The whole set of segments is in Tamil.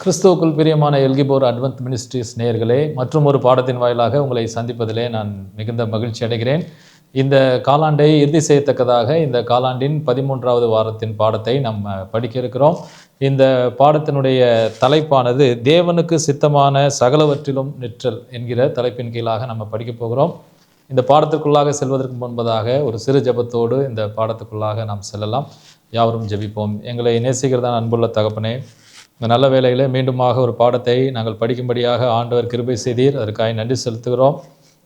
கிறிஸ்துவுக்குள் பிரியமான எல்கிபோர் அட்வென்ட் மினிஸ்ட்ரிஸ் நேயர்களே, மற்றும் ஒரு பாடத்தின் வாயிலாக உங்களை சந்திப்பதிலே நான் மிகுந்த மகிழ்ச்சி அடைகிறேன். இந்த காலாண்டை இறுதி செய்யத்தக்கதாக இந்த காலாண்டின் 13வது வாரத்தின் பாடத்தை நம்ம படிக்க இருக்கிறோம். இந்த பாடத்தினுடைய தலைப்பானது தேவனுக்கு சித்தமான சகலவற்றிலும் நிற்றல் என்கிற தலைப்பின் கீழாக நம்ம படிக்க போகிறோம். இந்த பாடத்திற்குள்ளாக செல்வதற்கு முன்பதாக ஒரு சிறு ஜெபத்தோடு இந்த பாடத்துக்குள்ளாக நாம் செல்லலாம். யாவரும் ஜெபிப்போம். எங்களை நேசிக்கிறதான அன்புள்ள தகப்பனே, இந்த நல்ல வேளையில் மீண்டுமாக ஒரு பாடத்தை நாங்கள் படிக்கும்படியாக ஆண்டவர் கிருபை செய்தீர். அதற்காக நன்றி செலுத்துகிறோம்.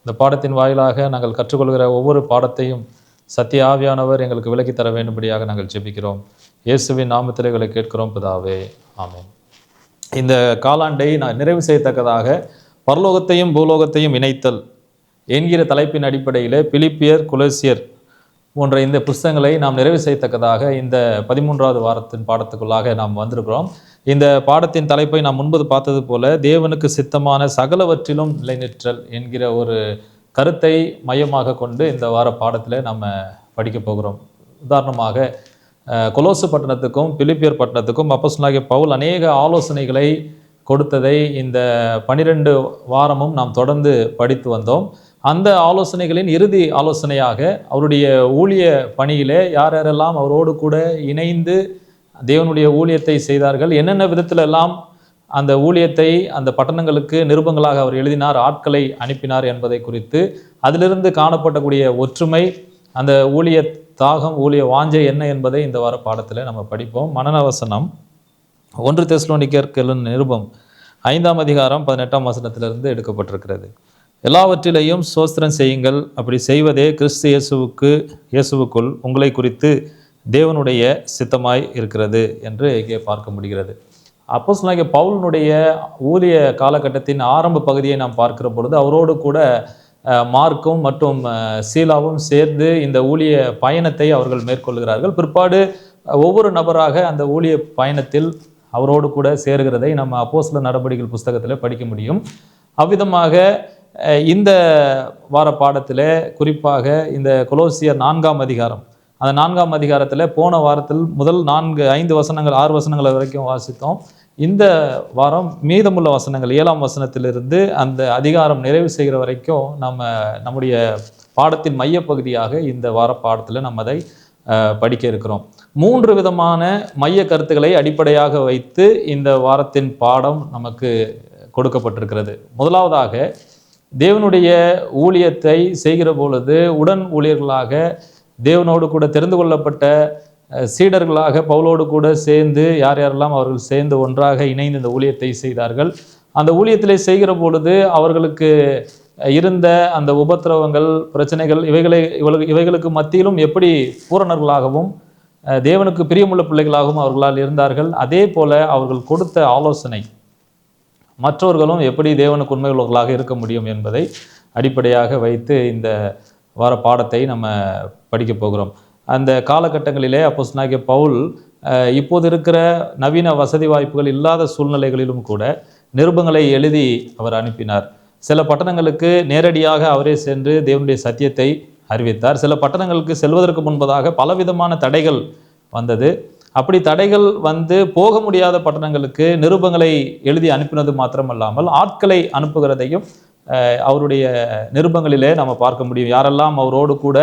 இந்த பாடத்தின் வாயிலாக நாங்கள் கற்றுக்கொள்கிற ஒவ்வொரு பாடத்தையும் சத்திய ஆவியானவர் எங்களுக்கு விலக்கி தர வேண்டும்படியாக நாங்கள் ஜெபிக்கிறோம். இயேசுவின் நாமத்தில் எங்களை கேட்கிறோம் பிதாவே, ஆமென். இந்த காலாண்டை நான் நிறைவு செய்யத்தக்கதாக பரலோகத்தையும் பூலோகத்தையும் இணைத்தல் என்கிற தலைப்பின் அடிப்படையில் பிலிப்பியர், கொலோசியர் போன்ற இந்த புஸ்தகங்களை நாம் நிறைவு செய்யத்தக்கதாக இந்த 13வது வாரத்தின் பாடத்துக்குள்ளாக நாம் வந்திருக்கிறோம். இந்த பாடத்தின் தலைப்பை நாம் முன்பு பார்த்தது போல தேவனுக்கு சித்தமான சகலவற்றிலும் நிலைநிற்றல் என்கிற ஒரு கருத்தை மையமாக கொண்டு இந்த வார பாடத்தில் நம்ம படிக்க போகிறோம். உதாரணமாக கொலோசு பட்டணத்துக்கும் பிலிப்பியர் பட்டணத்துக்கும் அப்போஸ்தலனாகிய பவுல் அநேக ஆலோசனைகளை கொடுத்ததை இந்த 12 வாரமும் நாம் தொடர்ந்து படித்து வந்தோம். அந்த ஆலோசனைகளின் இறுதி ஆலோசனையாக அவருடைய ஊழிய பணியிலே யார் யாரெல்லாம் அவரோடு கூட இணைந்து தேவனுடைய ஊழியத்தை செய்தார்கள், என்னென்ன விதத்திலெல்லாம் அந்த ஊழியத்தை அந்த பட்டணங்களுக்கு நிருபங்களாக அவர் எழுதினார், ஆட்களை அனுப்பினார் என்பதை குறித்து, அதிலிருந்து காணப்படக்கூடிய ஒற்றுமை, அந்த ஊழிய தாகம், ஊழிய வாஞ்சை என்ன என்பதை இந்த வார பாடத்தில் நம்ம படிப்போம். மனன வசனம் 1 தெசலோனிக்கேயர் நிருபம் 5ஆம் அதிகாரம் 18ஆம் வசனத்திலிருந்து எடுக்கப்பட்டிருக்கிறது. எல்லாவற்றிலையும் ஸ்தோத்திரம் செய்யுங்கள், அப்படி செய்வதே கிறிஸ்து இயேசுவுக்குள் உங்களை குறித்து தேவனுடைய சித்தமாய் இருக்கிறது என்று இங்கே பார்க்க முடிகிறது. அப்போஸ்தலனாகிய பவுலினுடைய ஊழிய காலகட்டத்தின் ஆரம்ப பகுதியை நாம் பார்க்கிற பொழுது அவரோடு கூட மார்க்கும் மற்றும் சீலாவும் சேர்ந்து இந்த ஊழிய பயணத்தை அவர்கள் மேற்கொள்கிறார்கள். பிற்பாடு ஒவ்வொரு நபராக அந்த ஊழிய பயணத்தில் அவரோடு கூட சேருகிறதை நம்ம அப்போஸ்தலர் நடபடிகள் புஸ்தகத்தில் படிக்க முடியும். அவ்விதமாக இந்த வார பாடத்தில் குறிப்பாக இந்த கொலோசியர் 4ஆம் அதிகாரம், அந்த 4ஆம் அதிகாரத்தில் போன வாரத்தில் முதல் 5 வசனங்கள் 6 வசனங்கள் வரைக்கும் வாசித்தோம். இந்த வாரம் மீதமுள்ள வசனங்கள் 7ஆம் வசனத்திலிருந்து அந்த அதிகாரம் நிறைவு செய்கிற வரைக்கும் நம்முடைய பாடத்தின் மையப்பகுதியாக இந்த வார பாடத்தில் நம்ம அதை படிக்க இருக்கிறோம். 3 விதமான மைய கருத்துக்களை அடிப்படையாக வைத்து இந்த வாரத்தின் பாடம் நமக்கு கொடுக்கப்பட்டிருக்கிறது. முதலாவதாக, தேவனுடைய ஊழியத்தை செய்கிற பொழுது உடன் ஊழியர்களாக தேவனோடு கூட தெரிந்து கொள்ளப்பட்ட சீடர்களாக பவுலோடு கூட சேர்ந்து யாரெல்லாம் அவர்கள் சேர்ந்து ஒன்றாக இணைந்து இந்த ஊழியத்தை செய்தார்கள். அந்த ஊழியத்திலே செய்கிற பொழுது அவர்களுக்கு இருந்த அந்த உபத்திரவங்கள், பிரச்சனைகள், இவைகளுக்கு மத்தியிலும் எப்படி பூரணர்களாகவும் தேவனுக்கு பிரியமுள்ள பிள்ளைகளாகவும் அவர்களால் இருந்தார்கள். அதே போல அவர்கள் கொடுத்த ஆலோசனை மற்றவர்களும் எப்படி தேவனுக்கு உண்மை உள்ளவர்களாக இருக்க முடியும் என்பதை அடிப்படையாக வைத்து இந்த வார பாடத்தை நம்ம படிக்க போகிறோம். அந்த காலகட்டங்களிலே அப்போஸ்தலனாகிய பவுல் இப்போது இருக்கிற நவீன வசதி வாய்ப்புகள் இல்லாத சூழ்நிலைகளிலும் கூட நிருபங்களை எழுதி அவர் அனுப்பினார். சில பட்டணங்களுக்கு நேரடியாக அவரே சென்று தேவனுடைய சத்தியத்தை அறிவித்தார். சில பட்டணங்களுக்கு செல்வதற்கு முன்பதாக பலவிதமான தடைகள் வந்தது. அப்படி தடைகள் வந்து போக முடியாத பட்டணங்களுக்கு நிருபங்களை எழுதி அனுப்பினது மாத்திரமல்லாமல் ஆட்களை அனுப்புகிறதையும் அவருடைய நிருபங்களிலே நம்ம பார்க்க முடியும். யாரெல்லாம் அவரோடு கூட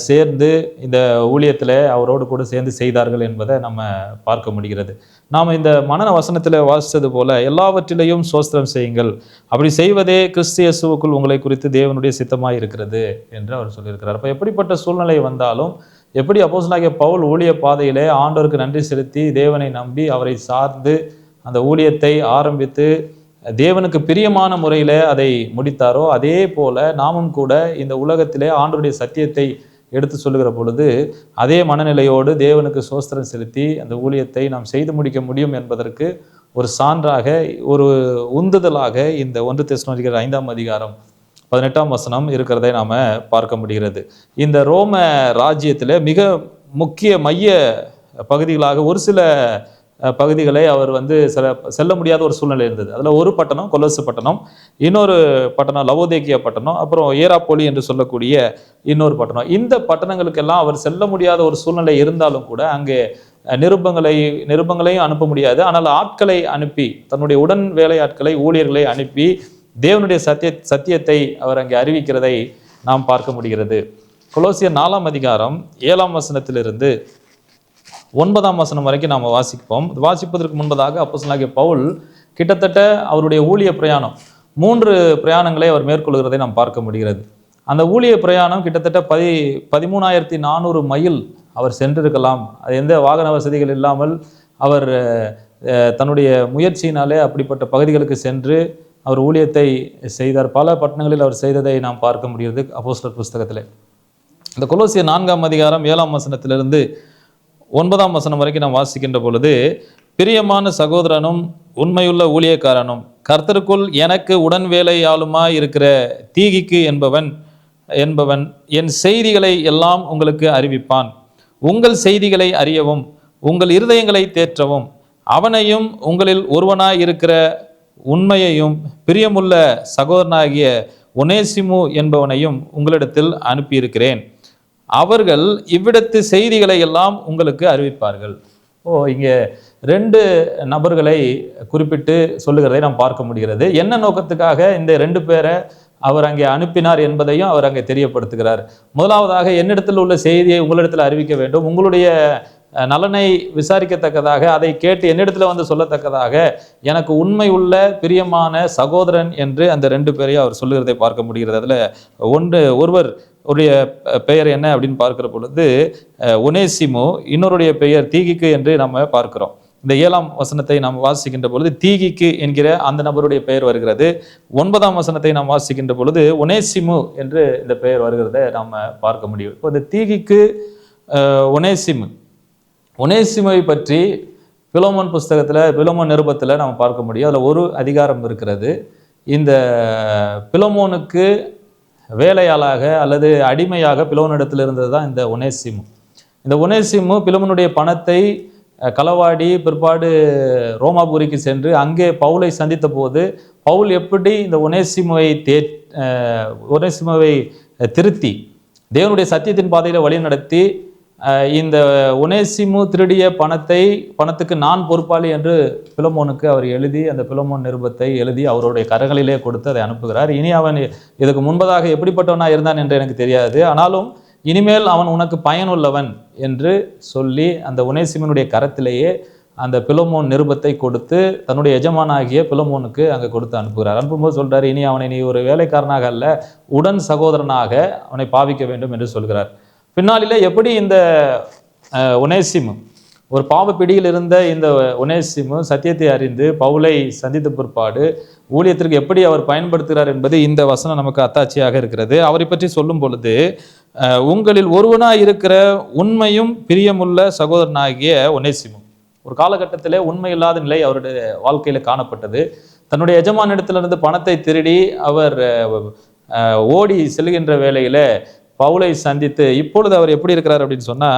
சேர்ந்து இந்த ஊழியத்தில் அவரோடு கூட சேர்ந்து செய்தார்கள் என்பதை நம்ம பார்க்க முடிகிறது. நாம் இந்த மனன வசனத்தில் வாசித்தது போல எல்லாவற்றிலையும் ஸ்தோத்திரம் செய்யுங்கள், அப்படி செய்வதே கிறிஸ்து இயேசுவுக்குள் உங்களை குறித்து தேவனுடைய சித்தமாய் இருக்கிறது என்று அவர் சொல்லியிருக்கிறார். அப்போ எப்படிப்பட்ட சூழ்நிலை வந்தாலும், எப்படி அப்போஸ்தலனாகிய பவுல் ஊழிய பாதையிலே ஆண்டவருக்கு நன்றி செலுத்தி தேவனை நம்பி அவரை சார்ந்து அந்த ஊழியத்தை ஆரம்பித்து தேவனுக்கு பிரியமான முறையில் அதை முடித்தாரோ, அதே போல நாமும் கூட இந்த உலகத்திலே ஆண்டவருடைய சத்தியத்தை எடுத்து சொல்லுகிற பொழுது அதே மனநிலையோடு தேவனுக்கு ஸ்தோத்திரம் செலுத்தி அந்த ஊழியத்தை நாம் செய்து முடிக்க முடியும் என்பதற்கு ஒரு சான்றாக, ஒரு உந்துதலாக இந்த 1 தெசலோனிக்கேயர் 5ஆம் அதிகாரம் 18ஆம் வசனம் இருக்கிறதை நாம் பார்க்க முடிகிறது. இந்த ரோம ராஜ்யத்தில் மிக முக்கிய மைய பகுதிகளாக ஒரு சில பகுதிகளை அவர் செல்ல முடியாத ஒரு சூழ்நிலை இருந்தது. அதில் ஒரு பட்டணம் கொலோசு பட்டணம், இன்னொரு பட்டணம் லவோதேக்கியா பட்டணம், அப்புறம் ஏராப்போலி என்று சொல்லக்கூடிய இன்னொரு பட்டணம். இந்த பட்டணங்களுக்கெல்லாம் அவர் செல்ல முடியாத ஒரு சூழ்நிலை இருந்தாலும் கூட அங்கே நிருபங்களையும் அனுப்ப முடியாது. ஆனால் ஆட்களை அனுப்பி, தன்னுடைய உடன் வேலையாட்களை, ஊழியர்களை அனுப்பி தேவனுடைய சத்தியத்தை அவர் அங்கே அறிவிக்கிறதை நாம் பார்க்க முடிகிறது. கொலோசியர் 4ஆம் அதிகாரம் 7ஆம் வசனத்திலிருந்து 9ஆம் வசனம் வரைக்கும் நாம் வாசிப்போம். வாசிப்பதற்கு முன்பதாக அப்போஸ்தலனாகிய பவுல் கிட்டத்தட்ட அவருடைய ஊழிய பிரயாணம் 3 பிரயாணங்களை அவர் மேற்கொள்கிறதை நாம் பார்க்க முடிகிறது. அந்த ஊழிய பிரயாணம் கிட்டத்தட்ட 13,400 மைல் அவர் சென்றிருக்கலாம். அது எந்த வாகன வசதிகள் இல்லாமல் அவர் தன்னுடைய முயற்சியினாலே அப்படிப்பட்ட பகுதிகளுக்கு சென்று அவர் ஊழியத்தை செய்தார். பல பட்டணங்களில் அவர் செய்ததை நாம் பார்க்க முடிகிறது அப்போஸ்தலர் புஸ்தகத்தில். இந்த கொலோசியர் 4ஆம் அதிகாரம் 7ஆம் வசனத்திலிருந்து 9ஆம் வசனம் வரைக்கும் நாம் வாசிக்கின்ற பொழுது, பிரியமான சகோதரனும் உண்மையுள்ள ஊழியக்காரனும் கர்த்தருக்குள் எனக்கு உடன் வேலையாளுமாய் இருக்கிற தீகிக்கு என்பவன் என் செய்திகளை எல்லாம் உங்களுக்கு அறிவிப்பான். உங்கள் செய்திகளை அறியவும் உங்கள் இருதயங்களை தேற்றவும் அவனையும் உங்களில் ஒருவனாய் இருக்கிற உண்மையையும் பிரியமுள்ள சகோதரனாகிய ஒனேசிமு என்பவனையும் உங்களிடத்தில் அனுப்பியிருக்கிறேன். அவர்கள் இவ்விடத்து செய்திகளை எல்லாம் உங்களுக்கு அறிவிப்பார்கள். இங்கே 2 நபர்களை குறிப்பிட்டு சொல்லுகிறதை நாம் பார்க்க முடிகிறது. என்ன நோக்கத்துக்காக இந்த 2 பேரை அவர் அங்கே அனுப்பினார் என்பதையும் அவர் அங்கே தெரியப்படுத்துகிறார். முதலாவதாக, என்னிடத்தில் உள்ள செய்தியை உங்களிடத்தில் அறிவிக்க வேண்டும், உங்களுடைய நலனை விசாரிக்கத்தக்கதாக, அதை கேட்டு என்னிடத்துல வந்து சொல்லத்தக்கதாக எனக்கு உண்மை உள்ள பிரியமான சகோதரன் என்று அந்த 2 பேரையும் அவர் சொல்லுகிறதை பார்க்க முடிகிறது. அதில் ஒருவர் உடைய பெயர் என்ன அப்படின்னு பார்க்கிற பொழுது ஒனேசிமு, இன்னொருடைய பெயர் தீகிக்கு என்று நம்ம பார்க்கிறோம். இந்த 7ஆம் வசனத்தை நாம் வாசிக்கின்ற பொழுது தீகிக்கு என்கிற அந்த நபருடைய பெயர் வருகிறது. 9ஆம் வசனத்தை நாம் வாசிக்கின்ற பொழுது ஒனேசிமு என்று இந்த பெயர் வருகிறத நாம் பார்க்க முடியும். இப்போ இந்த தீகிக்கு ஒனேசிமுவை பற்றி பிலோமோன் புஸ்தகத்தில், பிலோமோன் நிருபத்தில் நாம் பார்க்க முடியும். அதில் ஒரு அதிகாரம் இருக்கிறது. இந்த பிலோமோனுக்கு வேலையாளாக அல்லது அடிமையாக பிலோமோனிடத்தில் இருந்தது தான் இந்த ஒனேசிமு. இந்த ஒனேசிமு பிலோமோனுடைய பணத்தை களவாடி பிற்பாடு ரோமாபுரிக்கு சென்று அங்கே பவுலை சந்தித்த போது பவுல் எப்படி இந்த ஒனேசிமுவை திருத்தி தேவனுடைய சத்தியத்தின் பாதையில் வழி நடத்தி இந்த ஒனேசிமு திருடிய பணத்துக்கு நான் பொறுப்பாளி என்று பிலோமோனுக்கு அவர் எழுதி, அந்த பிலோமோன் நிருபத்தை எழுதி அவருடைய கரங்களிலே கொடுத்து அதை அனுப்புகிறார். இனி அவன் இதுக்கு முன்பதாக எப்படிப்பட்டவனாக இருந்தான் என்று எனக்கு தெரியாது, ஆனாலும் இனிமேல் அவன் உனக்கு பயனுள்ளவன் என்று சொல்லி அந்த ஒனேசிமுனுடைய கரத்திலேயே அந்த பிலோமோன் நிருபத்தை கொடுத்து தன்னுடைய எஜமானாகிய பிலோமோனுக்கு அங்கே கொடுத்து அனுப்புகிறார். அனுப்பும்போது சொல்றாரு, இனி அவனை நீ ஒரு வேலைக்காரனாக அல்ல, உடன் சகோதரனாக அவனை பாவிக்க வேண்டும் என்று சொல்கிறார். பின்னாளிலே எப்படி இந்த ஒனேசிமு, ஒரு பாவ பிடியில் இருந்த இந்த ஒனேசிமு சத்தியத்தை அறிந்து பவுலை சந்தித்த பிற்பாடு ஊழியத்திற்கு எப்படி அவர் பயன்படுத்துகிறார் என்பது இந்த வசனம் நமக்கு அத்தாட்சியாக இருக்கிறது. அவரை பற்றி சொல்லும் பொழுது, உங்களில் ஒருவனாய் இருக்கிற உண்மையும் பிரியமுள்ள சகோதரனாகிய ஒனேசிமு. ஒரு காலகட்டத்திலே உண்மை இல்லாத நிலை அவருடைய வாழ்க்கையில காணப்பட்டது. தன்னுடைய எஜமானிடத்திலிருந்து பணத்தை திருடி அவர் ஓடி செல்கின்ற வேளையில பவுலை சந்தித்து இப்பொழுது அவர் எப்படி இருக்கிறார் அப்படின்னு சொன்னா,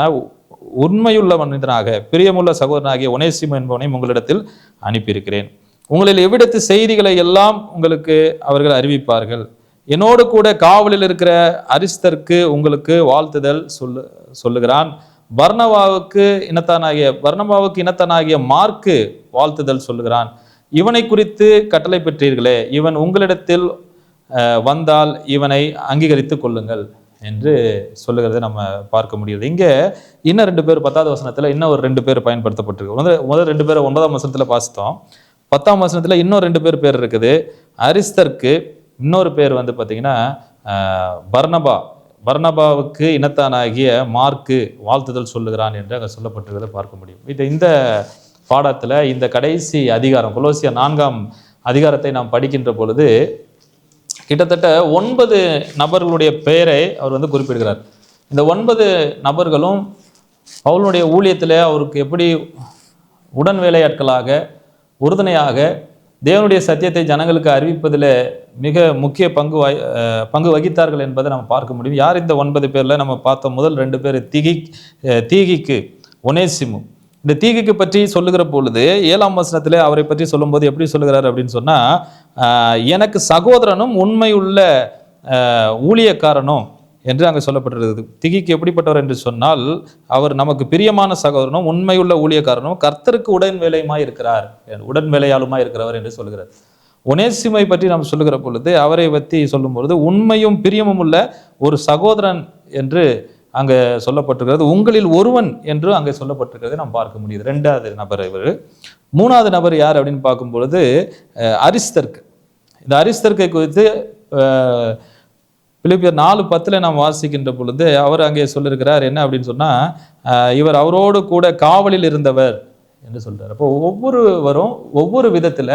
உண்மையுள்ள மனிதனாக பிரியமுள்ள சகோதரனாகிய ஒனேசிமு என்பவனை உங்களிடத்தில் அனுப்பியிருக்கிறேன். உங்களில் எவ்விடத்து செய்திகளை எல்லாம் உங்களுக்கு அவர்கள் அறிவிப்பார்கள். என்னோடு கூட காவலில் இருக்கிற அரிஸ்தர்க்கு உங்களுக்கு வாழ்த்துதல் சொல்லுகிறான். பர்னபாவுக்கு இனத்தானாகிய மார்க்கு வாழ்த்துதல் சொல்லுகிறான். இவனை குறித்து கட்டளை பெற்றீர்களே, இவன் உங்களிடத்தில் வந்தால் இவனை அங்கீகரித்து கொள்ளுங்கள் என்று சொல்லுகிறத நம்ம பார்க்க முடியுது. இங்கே இன்னும் 2 பேர் 10வது வசனத்துல இன்னும் ஒரு 2 பேர் பயன்படுத்தப்பட்டிருக்கு. முதல் 2 பேர் 9ஆம் வசனத்துல பார்த்தோம். 10ஆம் வசனத்துல இன்னும் 2 பேர் இருக்குது. அரிஸ்தர்க்கு இன்னொரு பேர் வந்து பார்த்தீங்கன்னா பர்னபாவுக்கு இனத்தானாகிய மார்க்கு வாழ்த்துதல் சொல்லுகிறான் என்று அங்கே சொல்லப்பட்டிருக்கிறத பார்க்க முடியும். இந்த பாடத்துல இந்த கடைசி அதிகாரம் கொலோசியர் 4ஆம் அதிகாரத்தை நாம் படிக்கின்ற பொழுது கிட்டத்தட்ட 9 நபர்களுடைய பெயரை அவர் வந்து குறிப்பிடுகிறார். இந்த 9 நபர்களும் பவுலுடைய ஊழியத்தில் அவருக்கு எப்படி உடன் வேலையாட்களாக உறுதுணையாக தேவனுடைய சத்தியத்தை ஜனங்களுக்கு அறிவிப்பதில் மிக முக்கிய பங்கு வகித்தார்கள் என்பதை நம்ம பார்க்க முடியும். யார் இந்த 9 பேரில் நம்ம பார்த்த முதல் 2 பேர் தீகிக்கு ஒனேசிமு. இந்த தீகிக்கு பற்றி சொல்லுகிற பொழுது 7ஆம் வசனத்திலே அவரை பற்றி சொல்லும்போது எப்படி சொல்லுகிறார் அப்படின்னு சொன்னா, எனக்கு சகோதரனும் உண்மையுள்ள ஊழியக்காரனும் என்று அங்கே சொல்லப்பட்டிருக்கிறது. திகிக்கு எப்படிப்பட்டவர் என்று சொன்னால், அவர் நமக்கு பிரியமான சகோதரனும் உண்மையுள்ள ஊழியக்காரனும் கர்த்தருக்கு உடன் வேலையுமாய் இருக்கிறார், உடன் வேலையாளுமாய் இருக்கிறவர் என்று சொல்கிறார். ஒனேசிமை பற்றி நாம் சொல்லுகிற பொழுது, அவரை பற்றி சொல்லும் பொழுது உண்மையும் பிரியமும் உள்ள ஒரு சகோதரன் என்று அங்கே சொல்லப்பட்டிருக்கிறது. உங்களில் ஒருவன் என்று அங்கே சொல்லப்பட்டிருக்கிறதை நாம் பார்க்க முடியுது. ரெண்டாவது நபர் இவர். மூணாவது நபர் யார் அப்படின்னு பார்க்கும் பொழுது அரிஸ்தர்க்கு. இந்த அரிஸ்தர்க்கை குறித்து பிலிப்பியர் 4:10 நாம் வாசிக்கின்ற பொழுது அவர் அங்கே சொல்லியிருக்கிறார் என்ன அப்படின்னு சொன்னால், இவர் அவரோடு கூட காவலில் இருந்தவர் என்று சொல்றார். அப்போ ஒவ்வொருவரும் ஒவ்வொரு விதத்தில்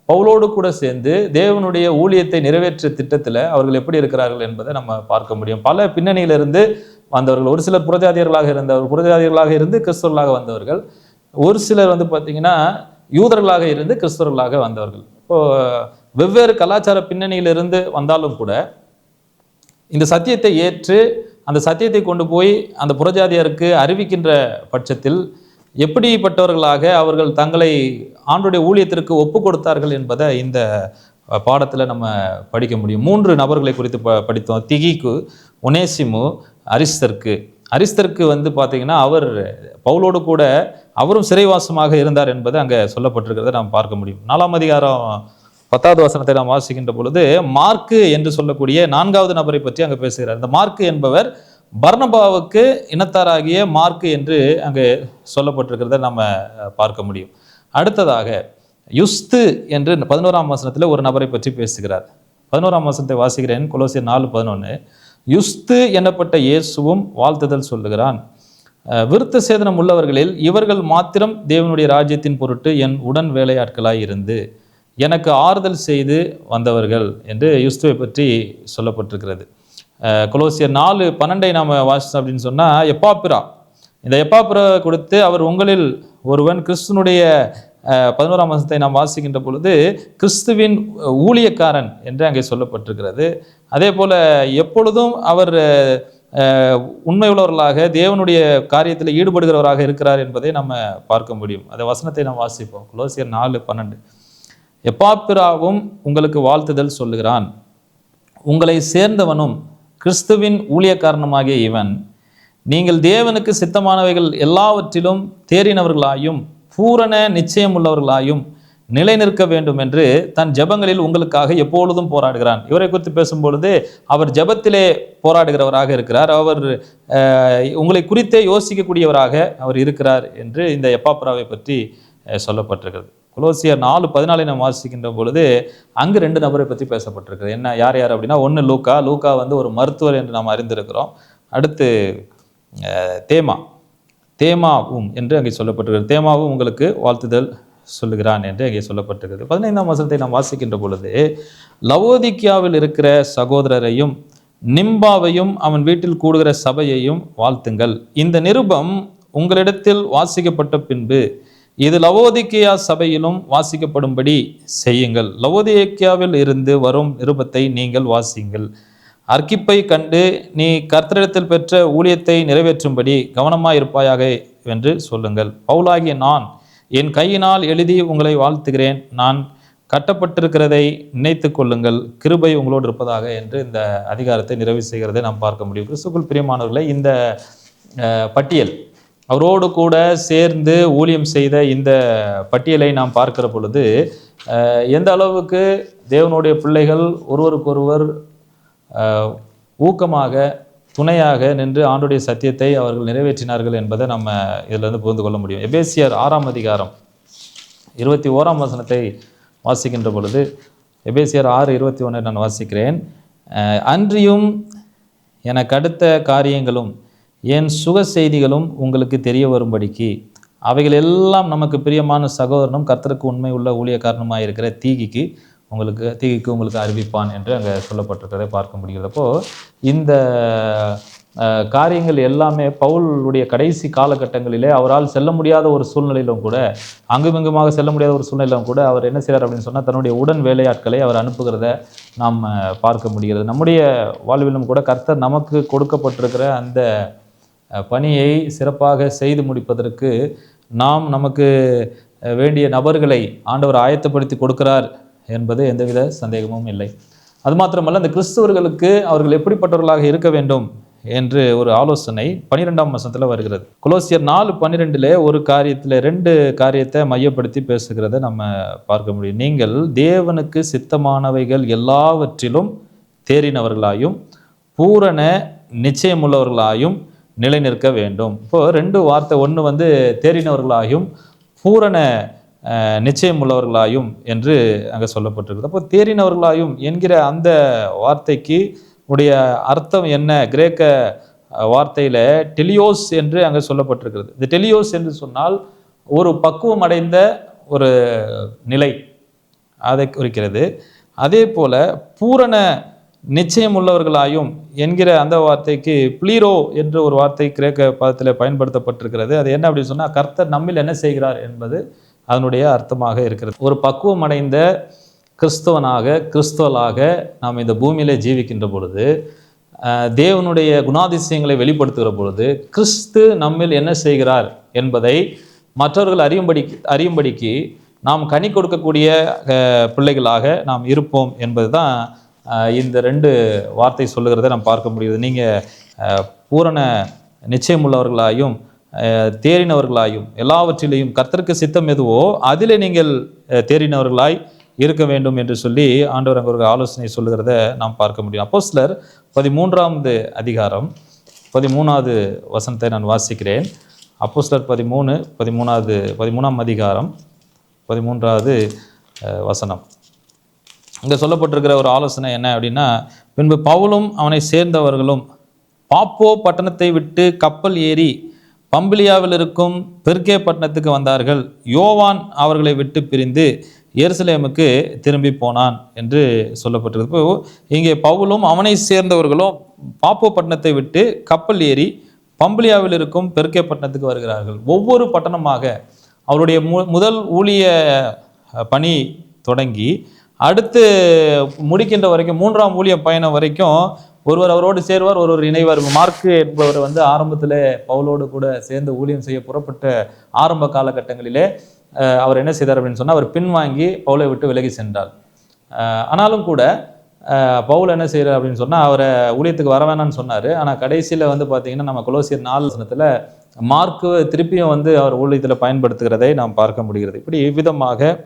பவுலோடு கூட சேர்ந்து தேவனுடைய ஊழியத்தை நிறைவேற்ற திட்டத்தில் அவர்கள் எப்படி இருக்கிறார்கள் என்பதை நம்ம பார்க்க முடியும். பல பின்னணியிலிருந்து வந்தவர்கள். ஒரு சிலர் புறஜாதியர்களாக புறஜாதியர்களாக இருந்து கிறிஸ்தவர்களாக வந்தவர்கள். ஒரு சிலர் பார்த்தீங்கன்னா யூதர்களாக இருந்து கிறிஸ்தவர்களாக வந்தவர்கள். இப்போ வெவ்வேறு கலாச்சார பின்னணியிலிருந்து வந்தாலும் கூட இந்த சத்தியத்தை ஏற்று அந்த சத்தியத்தை கொண்டு போய் அந்த புறஜாதியருக்கு அறிவிக்கின்ற பட்சத்தில் எப்படிப்பட்டவர்களாக அவர்கள் தங்களை ஆண்டோடைய ஊழியத்திற்கு ஒப்பு கொடுத்தார்கள் என்பதை இந்த பாடத்தில் நம்ம படிக்க முடியும். 3 நபர்களை குறித்து படித்தோம். திகிக்கு, ஒனேசிமு, அரிஸ்தர்க்கு பார்த்தீங்கன்னா அவர் பவுலோடு கூட அவரும் சிறைவாசமாக இருந்தார் என்பது அங்கே சொல்லப்பட்டிருக்கிறத நாம் பார்க்க முடியும். 4ஆம் அதிகாரம் 10வது வசனத்தை நாம் வாசிக்கின்ற பொழுது மார்க்கு என்று சொல்லக்கூடிய 4வது நபரை பற்றி அங்கே பேசுகிறார். இந்த மார்க்கு என்பவர் பர்னபாவுக்கு இனத்தாராகிய மார்க்கு என்று அங்கே சொல்லப்பட்டிருக்கிறத நம்ம பார்க்க முடியும். அடுத்ததாக யுஸ்து என்று 11ஆம் வசனத்தில் ஒரு நபரை பற்றி பேசுகிறார். 11ஆம் வசனத்தை வாசிக்கிறேன். கொலோசியர் 4:11. யுஸ்து எனப்பட்ட இயேசுவும் வாழ்த்துதல் சொல்லுகிறான். விருத்த சேதனம் உள்ளவர்களில் இவர்கள் மாத்திரம் தேவனுடைய ராஜ்யத்தின் பொருட்டு என் உடன் வேலையாட்களாய் இருந்து எனக்கு ஆறுதல் செய்து வந்தவர்கள் என்று யுஸ்துவை பற்றி சொல்லப்பட்டிருக்கிறது. கொலோசியர் 4:12 நாம் வாசித்தோம் அப்படின்னு சொன்னால், எப்பாப்பிரா, இந்த எப்பாப்பிரா கொடுத்து அவர் உங்களில் ஒருவன் கிறிஸ்துவனுடைய 11ஆம் வசனத்தை நாம் வாசிக்கின்ற பொழுது கிறிஸ்துவின் ஊழியக்காரன் என்று அங்கே சொல்லப்பட்டிருக்கிறது. அதே போல் எப்பொழுதும் அவர் உண்மை உள்ளவர்களாக தேவனுடைய காரியத்தில் ஈடுபடுகிறவராக இருக்கிறார் என்பதை நம்ம பார்க்க முடியும். அந்த வசனத்தை நாம் வாசிப்போம். கொலோசியர் 4:12. எப்பாப்பிராவும் உங்களுக்கு வாழ்த்துதல் சொல்லுகிறான். உங்களை சேர்ந்தவனும் கிறிஸ்துவின் ஊழியக்காரனுமாகிய இவன் நீங்கள் தேவனுக்கு சித்தமானவைகள் எல்லாவற்றிலும் தேறினவர்களாயும் பூரண நிச்சயம் உள்ளவர்களாயும் நிலை நிற்க வேண்டும் என்று தன் ஜெபங்களில் உங்களுக்காக எப்பொழுதும் போராடுகிறான். இவரை குறித்து பேசும்பொழுது அவர் ஜெபத்திலே போராடுகிறவராக இருக்கிறார். அவர் உங்களை குறித்தே யோசிக்கக்கூடியவராக அவர் இருக்கிறார் என்று இந்த எப்பாப்பிராவை பற்றி சொல்லப்பட்டிருக்கிறது. கொலோசியர் 4:14 நாம் வாசிக்கின்ற பொழுது அங்கு 2 நபரை பற்றி பேசப்பட்டிருக்கிறது. என்ன, யார் யார் அப்படின்னா, ஒன்று லூக்கா ஒரு மருத்துவர் என்று நாம் அறிந்திருக்கிறோம். அடுத்து தேமாவும் என்று அங்கே சொல்லப்பட்டிருக்கிறது. தேமாவும் உங்களுக்கு வாழ்த்துதல் சொல்லுகிறான் என்று அங்கே சொல்லப்பட்டிருக்கிறது. 15ஆம் வசனத்தை நாம் வாசிக்கின்ற பொழுது லவோதிக்கியாவில் இருக்கிற சகோதரரையும் நிம்பாவையும் அவன் வீட்டில் கூடுகிற சபையையும் வாழ்த்துங்கள். இந்த நிருபம் உங்களிடத்தில் வாசிக்கப்பட்ட பின்பு இது லவோதிக்கியா சபையிலும் வாசிக்கப்படும்படி செய்யுங்கள். லவோதிக்கியாவில் இருந்து வரும் நிருபத்தை நீங்கள் வாசியுங்கள். அர்க்கிப்பை கண்டு நீ கர்த்தரிடத்தில் பெற்ற ஊழியத்தை நிறைவேற்றும்படி கவனமாயிருப்பாயாக என்று சொல்லுங்கள். பவுலாகிய நான் என் கையினால் எழுதி உங்களை வாழ்த்துகிறேன். நான் கட்டப்பட்டிருக்கிறதை நினைத்து கொள்ளுங்கள். கிருபை உங்களோடு இருப்பதாக என்று இந்த அதிகாரத்தை நிறைவு செய்கிறதை நாம் பார்க்க முடியும். கிறிஸ்துவுக்குள் பிரியமானவர்களை, இந்த பட்டியல் அவரோடு கூட சேர்ந்து ஊழியம் செய்த இந்த பட்டியலை நாம் பார்க்கிற பொழுது எந்த அளவுக்கு தேவனுடைய பிள்ளைகள் ஒருவருக்கொருவர் ஊக்கமாக துணையாக நின்று ஆண்டுடைய சத்தியத்தை அவர்கள் நிறைவேற்றினார்கள் என்பதை நம்ம இதிலிருந்து புரிந்து கொள்ள முடியும். எபேசியர் 6ஆம் அதிகாரம் 21ஆம் வசனத்தை வாசிக்கின்ற பொழுது, எபேசியர் 6:21 நான் வாசிக்கிறேன். அன்றியும் எனக்கு அடுத்த காரியங்களும் என் சுக செய்திகளும் உங்களுக்கு தெரிய வரும்படிக்கு அவைகள் எல்லாம் நமக்கு பிரியமான சகோதரனும் கர்த்தருக்கு உண்மை உள்ள ஊழியக்காரனுமாக இருக்கிற தீகிக்கு உங்களுக்கு அறிவிப்பான் என்று அங்கே சொல்லப்பட்டிருக்கிறதை பார்க்க முடிகிறது. அப்போது இந்த காரியங்கள் எல்லாமே பவுலுடைய கடைசி காலகட்டங்களிலே அவரால் செல்ல முடியாத ஒரு சூழ்நிலையிலும் கூட, அங்குமிங்குமாக செல்ல முடியாத ஒரு சூழ்நிலையிலும் கூட அவர் என்ன செய்கிறார் அப்படின்னு சொன்னால், தன்னுடைய உடன் வேலையாட்களை அவர் அனுப்புகிறத நாம் பார்க்க முடிகிறது. நம்முடைய வாழ்விலும் கூட கர்த்தர் நமக்கு கொடுக்கப்பட்டிருக்கிற அந்த பணியை சிறப்பாக செய்து முடிப்பதற்கு நமக்கு வேண்டிய நபர்களை ஆண்டவர் ஆயத்தப்படுத்தி கொடுக்கிறார் என்பது எந்தவித சந்தேகமும் இல்லை. அது மாத்திரமல்ல, அந்த கிறிஸ்தவர்களுக்கு அவர்கள் எப்படிப்பட்டவர்களாக இருக்க வேண்டும் என்று ஒரு ஆலோசனை 12ஆம் வசனத்தில் வருகிறது. கொலோசியர் 4:12 ஒரு காரியத்தில் 2 காரியத்தை மையப்படுத்தி பேசுகிறத நம்ம பார்க்க முடியும். நீங்கள் தேவனுக்கு சித்தமானவைகள் எல்லாவற்றிலும் தேறினவர்களாயும் பூரண நிச்சயமுள்ளவர்களாயும் நிலை நிற்க வேண்டும். இப்போ 2 வார்த்தை, ஒன்று தேறினவர்களாயும் பூரண நிச்சயம் உள்ளவர்களாயும் என்று அங்கே சொல்லப்பட்டிருக்கிறது. அப்போ தேறினவர்களாயும் என்கிற அந்த வார்த்தைக்கு உடைய அர்த்தம் என்ன? கிரேக்க வார்த்தையில் டெலியோஸ் என்று அங்கே சொல்லப்பட்டிருக்கிறது. இந்த டெலியோஸ் என்று சொன்னால் ஒரு பக்குவம் அடைந்த ஒரு நிலை, அதை குறிக்கிறது. அதே போல பூரண நிச்சயம் உள்ளவர்களாயும் என்கிற அந்த வார்த்தைக்கு பிளீரோ என்ற ஒரு வார்த்தை கிரேக்க பதத்தில் பயன்படுத்தப்பட்டிருக்கிறது. அது என்ன அப்படின்னு சொன்னால், கர்த்தர் நம்மில் என்ன செய்கிறார் என்பது அதனுடைய அர்த்தமாக இருக்கிறது. ஒரு பக்குவம் அடைந்த கிறிஸ்துவலாக நாம் இந்த பூமியிலே ஜீவிக்கின்ற பொழுது, தேவனுடைய குணாதிசயங்களை வெளிப்படுத்துகிற பொழுது, கிறிஸ்து நம்மில் என்ன செய்கிறார் என்பதை மற்றவர்கள் அறியும்படிக்கு நாம் கனி கொடுக்கக்கூடிய பிள்ளைகளாக நாம் இருப்போம் என்பது தான் இந்த 2 வார்த்தை சொல்லுகிறத நாம் பார்க்க முடியுது. நீங்கள் பூரண நிச்சயமுள்ளவர்களாயும் தேறினவர்களாயும் எல்லாவற்றிலையும் கர்த்தருக்கு சித்தம் எதுவோ அதிலே நீங்கள் தேறினவர்களாய் இருக்க வேண்டும் என்று சொல்லி ஆண்டவர் அங்கே ஒரு ஆலோசனை சொல்லுகிறத நாம் பார்க்க முடியும். அப்போஸ்தலர் 13ஆவது அதிகாரம் 13ஆவது வசனத்தை நான் வாசிக்கிறேன். அப்போஸ்தலர் 13ஆம் அதிகாரம் 13ஆவது வசனம். இங்கே சொல்லப்பட்டிருக்கிற ஒரு ஆலோசனை என்ன அப்படின்னா, பின்பு பவுலும் அவனை சேர்ந்தவர்களும் பாப்போ பட்டணத்தை விட்டு கப்பல் ஏறி பம்பிலியாவில் இருக்கும் பெர்கே பட்டணத்துக்கு வந்தார்கள். யோவான் அவர்களை விட்டு பிரிந்து எருசலேமுக்கு திரும்பி போனான் என்று சொல்லப்பட்டிருக்கு. இப்போ இங்கே பவுலும் அவனை சேர்ந்தவர்களும் பாப்போ பட்டணத்தை விட்டு கப்பல் ஏறி பம்பிலியாவில் இருக்கும் பெர்கே பட்டணத்துக்கு வருகிறார்கள். ஒவ்வொரு பட்டணமாக அவருடைய முதல் ஊழிய பணி தொடங்கி அடுத்து முடிக்கின்ற வரைக்கும் 3ஆம் ஊழிய பயணம் வரைக்கும் ஒருவர் அவரோடு சேருவார், ஒருவர் இணைவார். மார்க்கு என்பவர் ஆரம்பத்தில் பவுலோடு கூட சேர்ந்து ஊழியம் செய்ய புறப்பட்ட ஆரம்ப காலகட்டங்களிலே அவர் என்ன செய்தார் அப்படின்னு சொன்னால், அவர் பின்வாங்கி பவுலை விட்டு விலகி சென்றார். ஆனாலும் கூட பவுல் என்ன செய்கிறார் அப்படின்னு சொன்னால், அவரை ஊழியத்துக்கு வர வேணான்னு சொன்னார். ஆனால் கடைசியில் பார்த்தீங்கன்னா நம்ம கொலோசியர் 4 வசனத்தில் மார்க்கு திருப்பியும் அவர் ஊழியத்தில் பயன்படுத்துகிறதை நாம் பார்க்க முடிகிறது. இப்படி விதமாக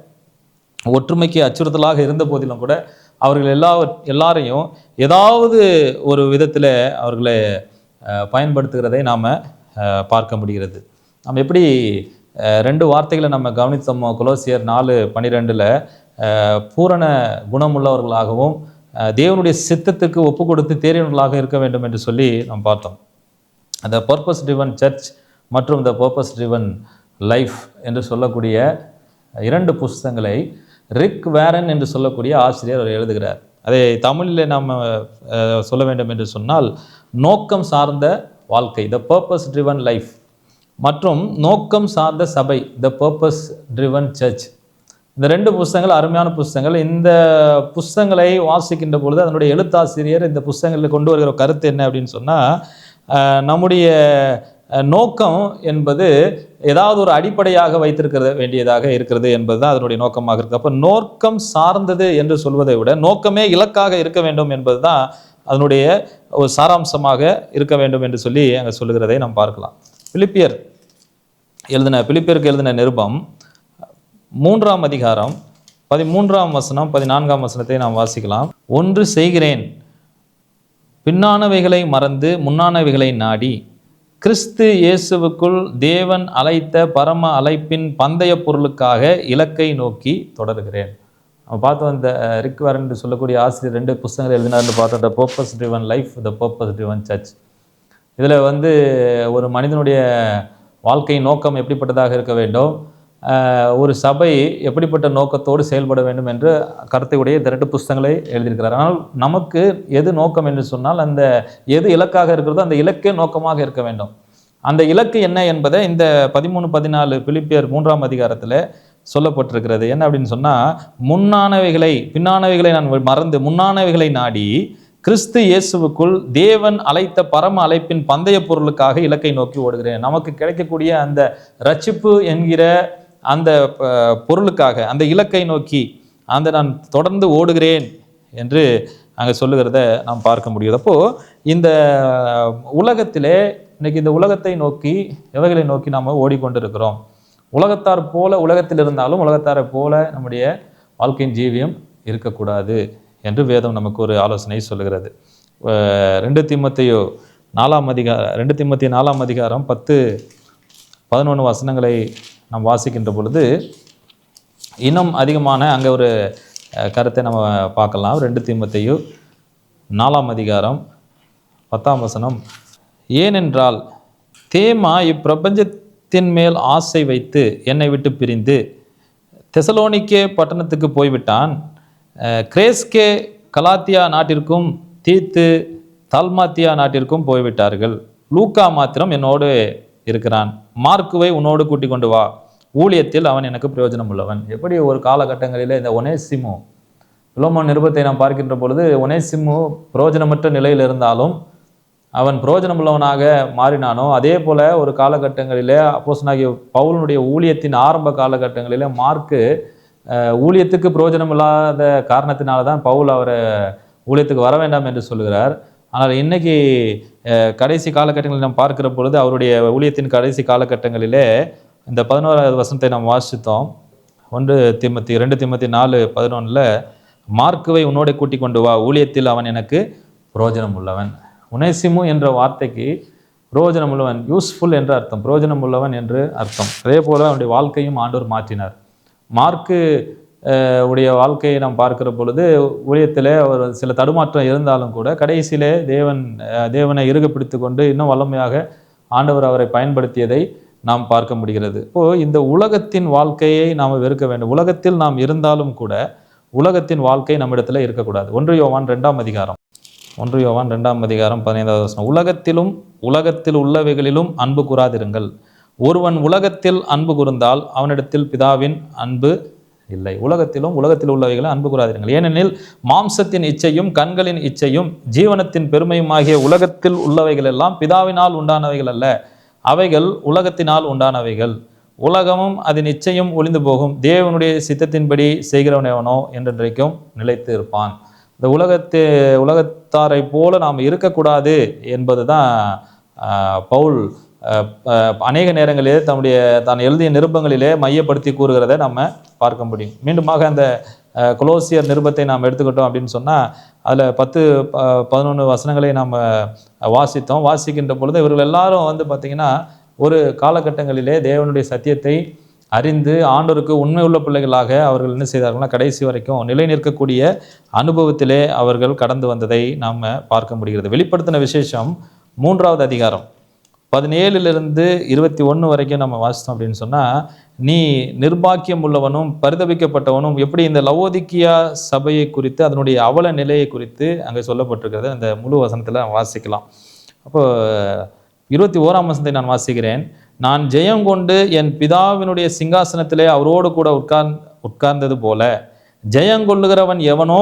ஒற்றுமைக்கு அச்சுறுத்தலாக இருந்த போதிலும் கூட அவர்கள் எல்லாரையும் ஏதாவது ஒரு விதத்தில் அவர்களை பயன்படுத்துகிறதை நாம் பார்க்க முடிகிறது. நம்ம எப்படி 2 வார்த்தைகளை நம்ம கவனித்தோமோ, கொலோசியர் 4:12 பூரண குணமுள்ளவர்களாகவும் தேவனுடைய சித்தத்துக்கு ஒப்பு கொடுத்து தேறினவர்களாக இருக்க வேண்டும் என்று சொல்லி நாம் பார்த்தோம். அந்த பர்பஸ் ட்ரிவன் சர்ச் மற்றும் த பர்பஸ் ட்ரிவன் லைஃப் என்று சொல்லக்கூடிய 2 புஸ்தகங்களை ரிக் வேரன் என்று சொல்லக்கூடிய ஆசிரியர் அவர் எழுதுகிறார். அதை தமிழில் நாம் சொல்ல வேண்டும் என்று சொன்னால், நோக்கம் சார்ந்த வாழ்க்கை, த பர்பஸ் ட்ரிவன் லைஃப், மற்றும் நோக்கம் சார்ந்த சபை, த பர்பஸ் ட்ரிவன் சர்ச். இந்த 2 புஸ்தகங்கள் அருமையான புஸ்தகங்கள். இந்த புஸ்தகங்களை வாசிக்கின்ற பொழுது அதனுடைய எழுத்தாசிரியர் இந்த புஸ்தகங்களில் கொண்டு வருகிற கருத்து என்ன அப்படின்னு சொன்னால், நம்முடைய நோக்கம் என்பது ஏதாவது ஒரு அடிப்படையாக வைத்திருக்கிறது வேண்டியதாக இருக்கிறது என்பது தான் அதனுடைய நோக்கமாக இருக்குது. அப்போ நோக்கம் சார்ந்தது என்று சொல்வதை விட நோக்கமே இலக்காக இருக்க வேண்டும் என்பது தான் அதனுடைய ஒரு சாராம்சமாக இருக்க வேண்டும் என்று சொல்லி அங்கே சொல்லுகிறதை நாம் பார்க்கலாம். பிலிப்பியருக்கு எழுதின நிருபம் 3ஆம் அதிகாரம் 13ஆம் வசனம் 14ஆம் வசனத்தை நாம் வாசிக்கலாம். ஒன்று செய்கிறேன், பின்னானவைகளை மறந்து முன்னானவைகளை நாடி கிறிஸ்து இயேசுவுக்குள் தேவன் அழைத்த பரம அழைப்பின் பந்தய பொருளுக்காக இலக்கை நோக்கி தொடர்கிறேன். நம்ம பார்த்தோம், இந்த ரிக் வேரன் என்று சொல்லக்கூடிய ஆசிரியர் 2 புஸ்தகங்கள் எழுதினார்னு பார்த்தோம். The purpose driven life, the purpose driven church. இதில் ஒரு மனிதனுடைய வாழ்க்கை நோக்கம் எப்படிப்பட்டதாக இருக்க வேண்டும், ஒரு சபை எப்படிப்பட்ட நோக்கத்தோடு செயல்பட வேண்டும் என்று கருத்தை உடைய 2 புஸ்தகங்களை எழுதியிருக்கிறார். ஆனால் நமக்கு எது நோக்கம் என்று சொன்னால், அந்த எது இலக்காக இருக்கிறதோ அந்த இலக்கே நோக்கமாக இருக்க வேண்டும். அந்த இலக்கு என்ன என்பதை இந்த 13-14 பிலிப்பியர் 3ஆம் அதிகாரத்தில் சொல்லப்பட்டிருக்கிறது. என்ன அப்படின்னு சொன்னால், முன்னானவைகளை பின்னானவைகளை நான் மறந்து முன்னானவைகளை நாடி கிறிஸ்து இயேசுவுக்குள் தேவன் அழைத்த பரம அழைப்பின் பந்தய பொருளுக்காக இலக்கை நோக்கி ஓடுகிறேன். நமக்கு கிடைக்கக்கூடிய அந்த ரட்சிப்பு என்கிற அந்த பொருளுக்காக, அந்த இலக்கை நோக்கி நான் தொடர்ந்து ஓடுகிறேன் என்று அங்கே சொல்லுகிறத நாம் பார்க்க முடியுது. அப்போது இந்த உலகத்திலே இன்னைக்கு இந்த உலகத்தை நோக்கி எவைகளை நோக்கி நாம் ஓடிக்கொண்டு இருக்கிறோம்? உலகத்தார் போல உலகத்தில் இருந்தாலும் உலகத்தாரை போல நம்முடைய வாழ்க்கையின் ஜீவியம் இருக்கக்கூடாது என்று வேதம் நமக்கு ஒரு ஆலோசனை சொல்லுகிறது. 2 தீமோத்தேயு 4 அதிகாரம் 10-11 வசனங்களை நாம் வாசிக்கின்ற பொழுது இன்னும் அதிகமான அங்கே ஒரு கருத்தை நம்ம பார்க்கலாம். 2 தீமோத்தேயு 4 அதிகாரம் 10 வசனம். ஏனென்றால் தேமா இப்பிரபஞ்சத்தின் மேல் ஆசை வைத்து என்னை விட்டு பிரிந்து தெசலோனிக்கே பட்டணத்துக்கு போய்விட்டான். கிரேஸ்கே கலாத்தியா நாட்டிற்கும் தீத்து தல்மாத்தியா நாட்டிற்கும் போய்விட்டார்கள். லூக்கா மாத்திரம் என்னோடு இருக்கிறான். மார்க்குவை உன்னோடு கூட்டிக் கொண்டு வா, ஊழியத்தில் அவன் எனக்கு பிரயோஜனம் உள்ளவன். எப்படி ஒரு காலகட்டங்களில் இந்த ஒனேசிமு பிலோமோன் நிருபத்தை நாம் பார்க்கின்ற பொழுது ஒனேசிமு பிரயோஜனமற்ற நிலையில் இருந்தாலும் அவன் பிரயோஜனமுள்ளவனாக மாறினானோ, அதே போல ஒரு காலகட்டங்களிலே அப்போஸ்தலனாகிய பவுலனுடைய ஊழியத்தின் ஆரம்ப காலகட்டங்களிலே மார்க்கு ஊழியத்துக்கு பிரயோஜனம் இல்லாத காரணத்தினால தான் பவுல் அவரை ஊழியத்துக்கு வர வேண்டாம் என்று சொல்கிறார். ஆனால் இன்னைக்கு கடைசி காலகட்டங்களில் நாம் பார்க்கிற பொழுது அவருடைய ஊழியத்தின் கடைசி காலகட்டங்களிலே இந்த 11வது வசனத்தை நாம் வாசித்தோம். 2 தீமோத்தேயு 4:11 மார்க்குவை உன்னோட கூட்டிக் கொண்டு வா, ஊழியத்தில் அவன் எனக்கு பிரயோஜனம் உள்ளவன். ஒனேசிமு என்ற வார்த்தைக்கு பிரயோஜனம் உள்ளவன், யூஸ்ஃபுல் என்ற அர்த்தம், பிரயோஜனம் உள்ளவன் என்று அர்த்தம். அதே போல அவனுடைய வாழ்க்கையும் ஆண்டவர் மாற்றினார். மார்க்கு உடைய வாழ்க்கையை நாம் பார்க்கிற பொழுது ஊழியத்திலே அவர் சில தடுமாற்றம் இருந்தாலும் கூட கடைசியிலே தேவனை இறுக பிடித்து கொண்டு இன்னும் வல்லமையாக ஆண்டவர் அவரை பயன்படுத்தியதை நாம் பார்க்க முடிகிறது. இப்போது இந்த உலகத்தின் வாழ்க்கையை நாம் வெறுக்க வேண்டும். உலகத்தில் நாம் இருந்தாலும் கூட உலகத்தின் வாழ்க்கை நம்மிடத்தில் இருக்கக்கூடாது. 1 யோவான் 2 அதிகாரம் 15வது வசனம். உலகத்திலும் உலகத்தில் உள்ளவைகளிலும் அன்பு கூறாதிருங்கள். ஒருவன் உலகத்தில் அன்பு கூர்ந்தால் அவனிடத்தில் பிதாவின் அன்பு இல்லை. உலகத்தில் உள்ளவைகளை அன்பு கூறாதிருங்கள். ஏனெனில் மாம்சத்தின் இச்சையும் கண்களின் இச்சையும் ஜீவனத்தின் பெருமையுமாகிய உலகத்தில் உள்ளவைகள் எல்லாம் பிதாவினால் உண்டானவைகள் அல்ல, அவைகள் உலகத்தினால் உண்டானவைகள். உலகமும் அதன் இச்சையும் ஒளிந்து போகும், தேவனுடைய சித்தத்தின்படி செய்கிறவனவனோ என்றென்றைக்கும் நிலைத்து இருப்பான். இந்த உலகத்தாரை போல நாம் இருக்கக்கூடாது என்பது தான் பவுல் அநேக நேரங்களிலே தான் எழுதிய நிருபங்களிலே மையப்படுத்தி கூறுகிறதை நம்ம பார்க்க முடியும். மீண்டுமாக அந்த கொலோசியர் நிருபத்தை நாம் எடுத்துக்கிட்டோம் அப்படின்னு சொன்னால் அதில் 10-11 வசனங்களை நாம் வாசிக்கின்ற பொழுது இவர்கள் எல்லாரும் பார்த்திங்கன்னா ஒரு காலகட்டங்களிலே தேவனுடைய சத்தியத்தை அறிந்து ஆண்டவருக்கு உண்மை உள்ள பிள்ளைகளாக அவர்கள் என்ன செய்தார்கள்னா கடைசி வரைக்கும் நிலை நிற்கக்கூடிய அனுபவத்திலே அவர்கள் கடந்து வந்ததை நாம் பார்க்க முடிகிறது. வெளிப்படுத்தின விசேஷம் 3வது அதிகாரம் 17-21 வரைக்கும் நம்ம வாசித்தோம் அப்படின்னு சொன்னால், நீ நிர்பாக்கியம் உள்ளவனும் பரிதபிக்கப்பட்டவனும், எப்படி இந்த லவோதிக்கியா சபையை குறித்து அதனுடைய அவல நிலையை குறித்து அங்கே சொல்லப்பட்டிருக்கிறது. அந்த முழு வசனத்தில் வாசிக்கலாம். அப்போ 21ஆம் வசனத்தை நான் வாசிக்கிறேன். நான் ஜெயம் கொண்டு என் பிதாவினுடைய சிங்காசனத்திலே அவரோடு கூட உட்கார்ந்தது போல ஜெயங்கொள்ளுகிறவன் எவனோ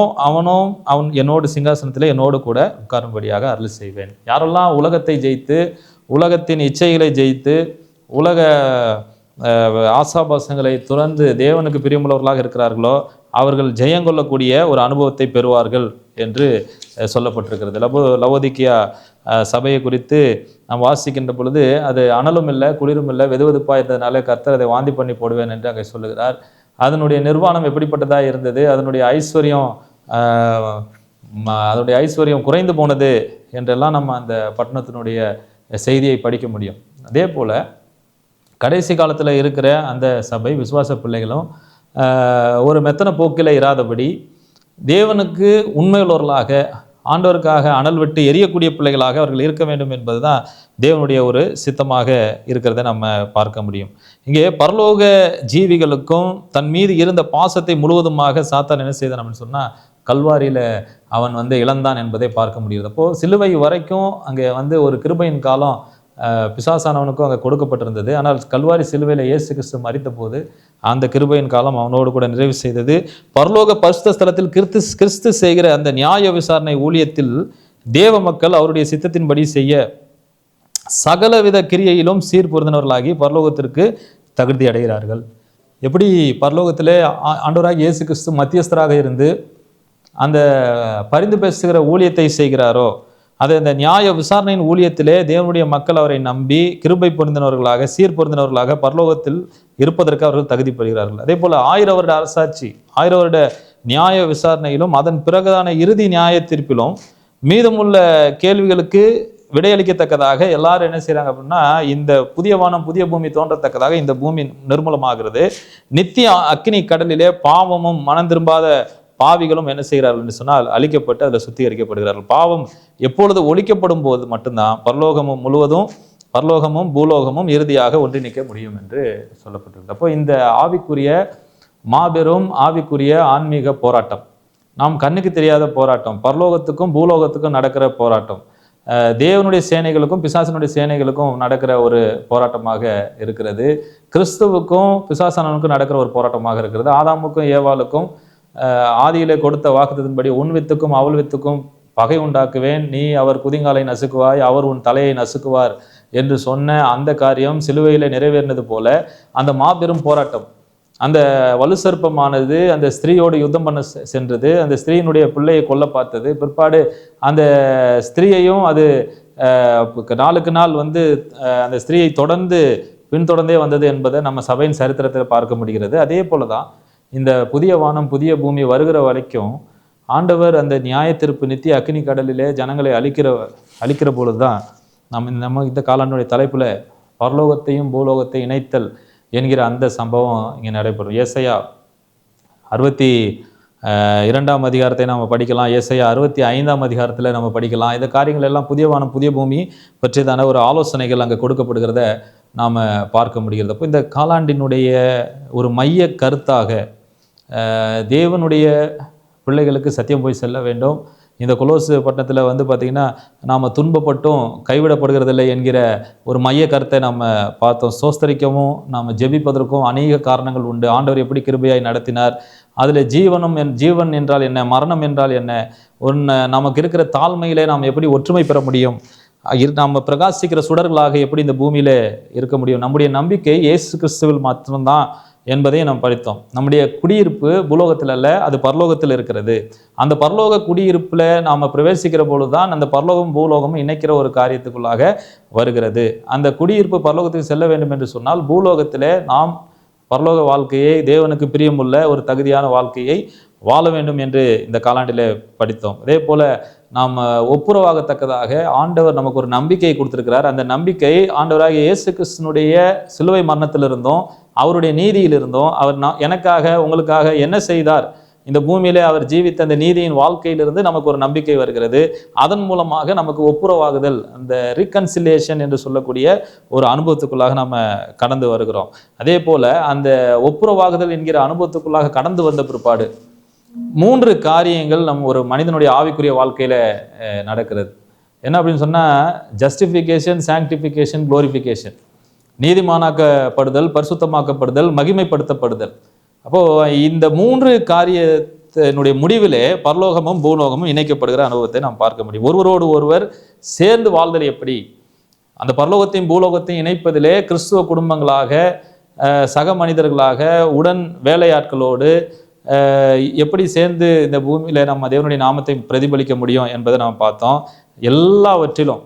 அவன் என்னோடு சிங்காசனத்திலே என்னோடு கூட உட்காரும்படியாக அருள் செய்வேன். யாரெல்லாம் உலகத்தை ஜெயித்து உலகத்தின் இச்சைகளை ஜெயித்து உலக ஆசாபாசங்களை துறந்து தேவனுக்கு பிரியமுள்ளவர்களாக இருக்கிறார்களோ அவர்கள் ஜெயங்கொள்ளக்கூடிய ஒரு அனுபவத்தை பெறுவார்கள் என்று சொல்லப்பட்டிருக்கிறது. லவோதிக்கியா சபையை குறித்து நாம் வாசிக்கின்ற பொழுது அது அனலும் இல்லை குளிரும் இல்லை வெதுவெதுப்பாக இருந்ததுனால கர்த்தர் அதை வாந்தி பண்ணி போடுவேன் என்று அங்கே சொல்லுகிறார். அதனுடைய நிர்வாணம் எப்படிப்பட்டதாக இருந்தது, அதனுடைய ஐஸ்வர்யம் குறைந்து போனது என்றெல்லாம் நம்ம அந்த பட்டணத்தினுடைய செய்தியை படிக்க முடியும். அதே போல் கடைசி காலத்தில் இருக்கிற அந்த சபை விசுவாச பிள்ளைகளும் ஒரு மெத்தன போக்கில் இராதபடி தேவனுக்கு உண்மையுள்ளவர்களாக ஆண்டவருக்காக அனல் விட்டு எரியக்கூடிய பிள்ளைகளாக அவர்கள் இருக்க வேண்டும் என்பது தான் தேவனுடைய ஒரு சித்தமாக இருக்கிறத நம்ம பார்க்க முடியும். இங்கே பரலோக ஜீவிகளுக்கும் தன் மீது இருந்த பாசத்தை முழுவதுமாக சாத்தான் என்ன செய்தான் அப்படின்னு சொன்னால் கல்வாரியில் அவன் இழந்தான் என்பதை பார்க்க முடியுது. அப்போது சிலுவை வரைக்கும் அங்கே ஒரு கிருபையின் காலம் பிசாசானவனுக்கும் அங்கே கொடுக்கப்பட்டிருந்தது. ஆனால் கல்வாரி சிலுவையில் இயேசு கிறிஸ்து மரித்த போது அந்த கிருபையின் காலம் அவனோடு கூட நிறைவு செய்தது. பரலோக பரிசுத்த ஸ்தலத்தில் கிறிஸ்து செய்கிற அந்த நியாய விசாரணை ஊழியத்தில் தேவ மக்கள் அவருடைய சித்தத்தின்படி செய்ய சகலவித கிரியையிலும் சீர்பொருந்தினவர்களாகி பரலோகத்திற்கு தகுதி அடைகிறார்கள். எப்படி பரலோகத்திலே ஆண்டவராகிய இயேசு கிறிஸ்து மத்தியஸ்தராக இருந்து அந்த பரிந்து பேசுகிற ஊழியத்தை செய்கிறாரோ, அது அந்த நியாய விசாரணையின் ஊழியத்திலே தேவனுடைய மக்கள் அவரை நம்பி கிருபை பொருந்தினவர்களாக, சீர் பொருந்தினவர்களாக பரலோகத்தில் இருப்பதற்கு அவர்கள் தகுதி பெறுகிறார்கள். அதே போல 1000 வருட அரசாட்சி, 1000 வருட நியாய விசாரணையிலும் அதன் பிறகுதான இறுதி நியாய தீர்ப்பிலும் மீதமுள்ள கேள்விகளுக்கு விடையளிக்கத்தக்கதாக எல்லாரும் என்ன செய்யறாங்க அப்படின்னா, இந்த புதிய வானம் புதிய பூமி தோன்றத்தக்கதாக இந்த பூமி நிர்மூலமாகிறது. நித்திய அக்கினி கடலிலே பாவமும் மனம் திரும்பாத பாவிகளும் என்ன செய்கிறார்கள் என்று சொன்னால் அழிக்கப்பட்டு அதில் சுத்திகரிக்கப்படுகிறார்கள். பாவம் எப்பொழுது ஒழிக்கப்படும் போது மட்டும்தான் பரலோகமும் பூலோகமும் இறுதியாக ஒன்றிணைக்க முடியும் என்று சொல்லப்பட்டிருக்கு. அப்போ இந்த மாபெரும் ஆவிக்குரிய ஆன்மீக போராட்டம், நாம் கண்ணுக்கு தெரியாத போராட்டம், பரலோகத்துக்கும் பூலோகத்துக்கும் நடக்கிற போராட்டம், தேவனுடைய சேனைகளுக்கும் பிசாசனுடைய சேனைகளுக்கும் நடக்கிற ஒரு போராட்டமாக இருக்கிறது. கிறிஸ்துவுக்கும் பிசாசனுக்கும் நடக்கிற ஒரு போராட்டமாக இருக்கிறது. ஆதாமுக்கும் ஏவாளுக்கும் ஆதியிலே கொடுத்த வாக்குத்தத்தின்படி உன் வித்துக்கும் அவள் வித்துக்கும் பகை உண்டாக்குவேன், நீ அவர் குதிங்காலை நசுக்குவாய், அவர் உன் தலையை நசுக்குவார் என்று சொன்ன அந்த காரியம் சிலுவையிலே நிறைவேறினது போல அந்த மாபெரும் போராட்டம், அந்த வலுசற்பமானது அந்த ஸ்திரீயோடு யுத்தம் பண்ண சென்றது, அந்த ஸ்திரீயினுடைய பிள்ளையை கொல்ல பார்த்தது, பிற்பாடு அந்த ஸ்திரீயையும் அது நாளுக்கு நாள் அந்த ஸ்திரீயை பின்தொடர்ந்தே வந்தது என்பதை நம்ம சபையின் சரித்திரத்தில் பார்க்க முடிகிறது. அதே போலதான் இந்த புதிய வானம் புதிய பூமி வருகிற வரைக்கும் ஆண்டவர் அந்த நியாய தீர்ப்பு நித்திய அக்கினி கடலிலே ஜனங்களை அழிக்கிற பொழுதுதான் நம்ம இந்த காலாண்டுடைய தலைப்புல பரலோகத்தையும் பூலோகத்தை இணைத்தல் என்கிற அந்த சம்பவம் இங்கே நடைபெறும். ஏசாயா 62ஆம் அதிகாரத்தை நம்ம படிக்கலாம், ஏசாயா 65ஆம் அதிகாரத்தில் நம்ம படிக்கலாம். இந்த காரியங்கள் எல்லாம் புதிய வானம் புதிய பூமி பற்றியதான ஒரு ஆலோசனைகள் அங்கே கொடுக்கப்படுகிறத நாம் பார்க்க முடிகிறது. அப்போ இந்த காலாண்டினுடைய ஒரு மைய கருத்தாக தேவனுடைய பிள்ளைகளுக்கு சத்தியம் போய் செல்ல வேண்டும். இந்த கொலோசு பட்டணத்தில் பார்த்திங்கன்னா நாம் துன்பப்பட்டும் கைவிடப்படுகிறதில்லை என்கிற ஒரு மைய கருத்தை நம்ம பார்த்தோம். சோஸ்தரிக்கவும் நாம் ஜெபிப்பதற்கும் அநேக காரணங்கள் உண்டு. ஆண்டவர் எப்படி கிருபையாய் நடத்தினார், அதில் ஜீவன் என்றால் என்ன, மரணம் என்றால் என்ன, நமக்கு இருக்கிற தாழ்மையிலே நாம் எப்படி ஒற்றுமை பெற முடியும், நாம் பிரகாசிக்கிற சுடர்களாக எப்படி இந்த பூமியில இருக்க முடியும், நம்முடைய நம்பிக்கை இயேசு கிறிஸ்துவில் மாத்திரம்தான் என்பதை நாம் படித்தோம். நம்முடைய குடியிருப்பு பூலோகத்தில் அல்ல, அது பரலோகத்தில் இருக்கிறது. அந்த பரலோக குடியிருப்புல நாம பிரவேசிக்கிற பொழுதுதான் அந்த பரலோகம் பூலோகமும் இணைக்கிற ஒரு காரியத்துக்குள்ளாக வருகிறது. அந்த குடியிருப்பு பரலோகத்துக்கு செல்ல வேண்டும் என்று சொன்னால் பூலோகத்திலே நாம் பரலோக வாழ்க்கையை, தேவனுக்கு பிரியமுள்ள ஒரு தகுதியான வாழ்க்கையை வாழ வேண்டும் என்று இந்த காலாண்டிலே படித்தோம். அதே போல நாம் ஒப்புரவாகத்தக்கதாக ஆண்டவர் நமக்கு ஒரு நம்பிக்கையை கொடுத்திருக்கிறார். அந்த நம்பிக்கை ஆண்டவராகிய இயேசு கிறிஸ்துனுடைய சிலுவை மரணத்திலிருந்தும் அவருடைய நீதியிலிருந்தும் அவர் எனக்காக உங்களுக்காக என்ன செய்தார், இந்த பூமியிலே அவர் ஜீவித்த அந்த நீதியின் வாழ்க்கையிலிருந்து நமக்கு ஒரு நம்பிக்கை வருகிறது. அதன் மூலமாக நமக்கு ஒப்புரவாகுதல், அந்த ரீகன்சிலியேஷன் என்று சொல்லக்கூடிய ஒரு அனுபவத்துக்குள்ளாக நம்ம கடந்து வருகிறோம். அதே போல அந்த ஒப்புரவாகுதல் என்கிற அனுபவத்துக்குள்ளாக கடந்து வந்த பிற்பாடு 3 காரியங்கள் ஒரு மனிதனுடைய ஆவிக்குரிய வாழ்க்கையில நடக்கிறது. என்ன அப்படின்னு சொன்னா, ஜஸ்டிஃபிகேஷன், சாங்டிஃபிகேஷன், குளோரிஃபிகேஷன். நீதிமானாக்கப்படுதல், பரிசுத்தமாக்கப்படுதல், மகிமைப்படுத்தப்படுதல். அப்போ இந்த 3 காரியத்தினுடைய முடிவிலே பரலோகமும் பூலோகமும் இணைக்கப்படுகிற அனுபவத்தை நாம் பார்க்க முடியும். ஒருவரோடு ஒருவர் சேர்ந்து வாழ்தல் எப்படி, அந்த பரலோகத்தையும் பூலோகத்தையும் இணைப்பதிலே கிறிஸ்துவ குடும்பங்களாக, சக மனிதர்களாக, உடன் வேலையாட்களோடு எப்படி சேர்ந்து இந்த பூமியில நம்ம தேவனுடைய நாமத்தை பிரதிபலிக்க முடியும் என்பதை நாம் பார்த்தோம். எல்லாவற்றிலும்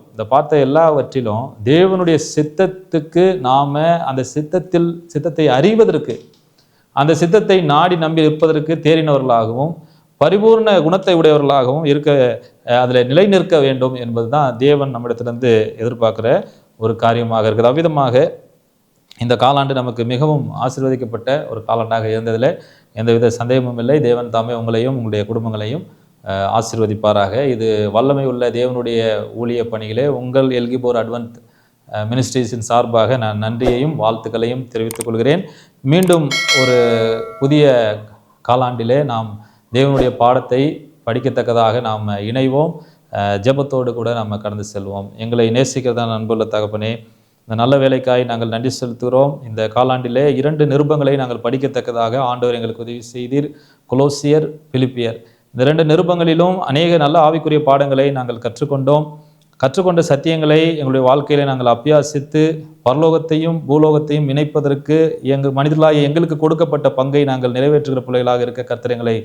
தேவனுடைய சித்தத்துக்கு நாம அந்த சித்தத்தை அறிவதற்கு, அந்த சித்தத்தை நாடி நம்பி இருப்பதற்கு தேறினவர்களாகவும் பரிபூர்ண குணத்தை உடையவர்களாகவும் அதில் நிலை நிற்க வேண்டும் என்பதுதான் தேவன் நம்மிடத்திலிருந்து எதிர்பார்க்கிற ஒரு காரியமாக இருக்குது. அவ்விதமாக இந்த காலாண்டு நமக்கு மிகவும் ஆசீர்வதிக்கப்பட்ட ஒரு காலாண்டாக இருந்ததில் எந்தவித சந்தேகமும் இல்லை. தேவன் தாமே உங்களையும் உங்களுடைய குடும்பங்களையும் ஆசீர்வதிப்பாராக. இது வல்லமை உள்ள தேவனுடைய ஊழிய பணிகளே உங்கள் எல்கிபோர் அட்வென்ட் மினிஸ்ட்ரீஸின் சார்பாக நான் நன்றியையும் வாழ்த்துக்களையும் தெரிவித்துக் கொள்கிறேன். மீண்டும் ஒரு புதிய காலாண்டிலே நாம் தேவனுடைய பாடத்தை படிக்கத்தக்கதாக நாம் இணைவோம். ஜெபத்தோடு கூட நாம் கடந்து செல்வோம். எங்களை நேசிக்கிறதான அன்புள்ள தகப்பனே, இந்த நல்ல வேலைக்காய் நாங்கள் நன்றி செலுத்துகிறோம். இந்த காலாண்டிலே 2 நிருபங்களை நாங்கள் படிக்கத்தக்கதாக ஆண்டவர் எங்களுக்கு உதவி செய்தீர். கொலோசியர், பிலிப்பியர். இந்த 2 நிருபங்களிலும் அநேக நல்ல ஆவிக்குரிய பாடங்களை நாங்கள் கற்றுக்கொண்ட சத்தியங்களை எங்களுடைய வாழ்க்கையில நாங்கள் அபியாசித்து பரலோகத்தையும் பூலோகத்தையும் இணைப்பதற்கு மனிதர்களாக எங்களுக்கு கொடுக்கப்பட்ட பங்கை நாங்கள் நிறைவேற்றுகிற பிள்ளைகளாக இருக்க கர்த்தர் எங்களை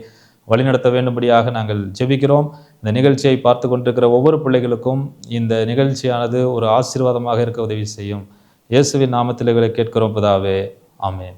வழிநடத்த வேண்டும்படியாக நாங்கள் ஜெபிக்கிறோம். இந்த நிகழ்ச்சியை பார்த்து கொண்டிருக்கிற ஒவ்வொரு பிள்ளைகளுக்கும் இந்த நிகழ்ச்சியானது ஒரு ஆசீர்வாதமாக இருக்க உதவி செய்யும். இயேசுவின் நாமத்தில் இவர்களை கேட்கிறோம் பிதாவே. ஆமென்.